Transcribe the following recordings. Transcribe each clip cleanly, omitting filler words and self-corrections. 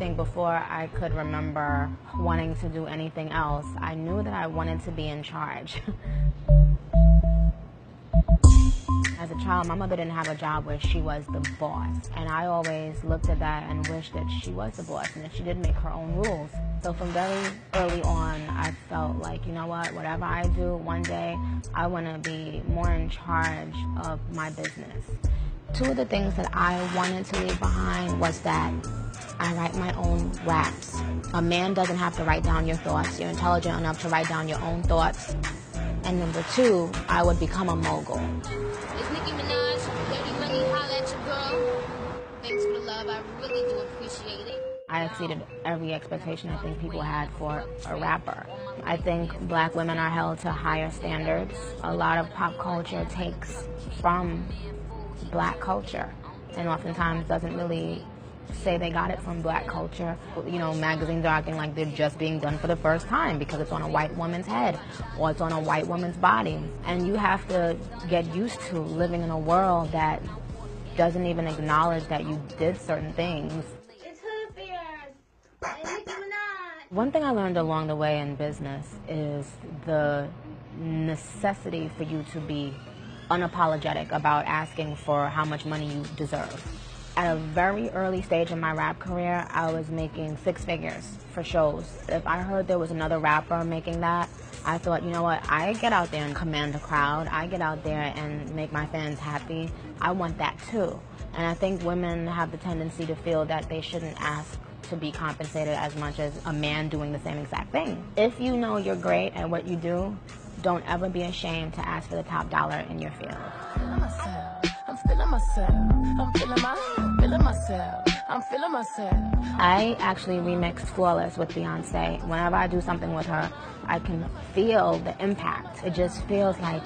think before I could remember wanting to do anything else, I knew that I wanted to be in charge. As a child, my mother didn't have a job where she was the boss, and I always looked at that and wished that she was the boss and that she did make her own rules. So from very early on, I felt like, you know what, whatever I do, one day I want to be more in charge of my business. Two of the things that I wanted to leave behind was that I write my own raps. A man doesn't have to write down your thoughts. You're intelligent enough to write down your own thoughts. And number two, I would become a mogul. It's Nicki Minaj. Dirty Money, holla at your girl. Thanks for the love. I really do appreciate it. I exceeded every expectation I think people had for a rapper. I think black women are held to higher standards. A lot of pop culture takes from black culture and oftentimes doesn't really say they got it from black culture. You know, magazines are acting like they're just being done for the first time because it's on a white woman's head or it's on a white woman's body. And you have to get used to living in a world that doesn't even acknowledge that you did certain things. It's Hood Fears and Nicki Minaj. One thing I learned along the way in business is the necessity for you to be unapologetic about asking for how much money you deserve. At a very early stage in my rap career, I was making 6 figures for shows. If I heard there was another rapper making that, I thought, you know what, I get out there and command a crowd. I get out there and make my fans happy. I want that too. And I think women have the tendency to feel that they shouldn't ask to be compensated as much as a man doing the same exact thing. If you know you're great at what you do, don't ever be ashamed to ask for the top dollar in your field. I'm feeling myself. I'm feeling myself. I'm feeling myself. I actually remixed Flawless with Beyonce. Whenever I do something with her, I can feel the impact. It just feels like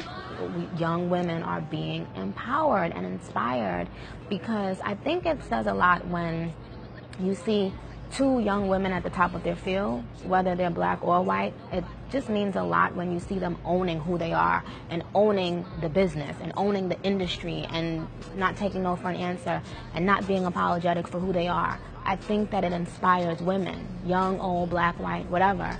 young women are being empowered and inspired, because I think it says a lot when you see 2 young women at the top of their field, whether they're black or white. It just means a lot when you see them owning who they are and owning the business and owning the industry and not taking no for an answer and not being apologetic for who they are. I think that it inspires women, young, old, black, white, whatever.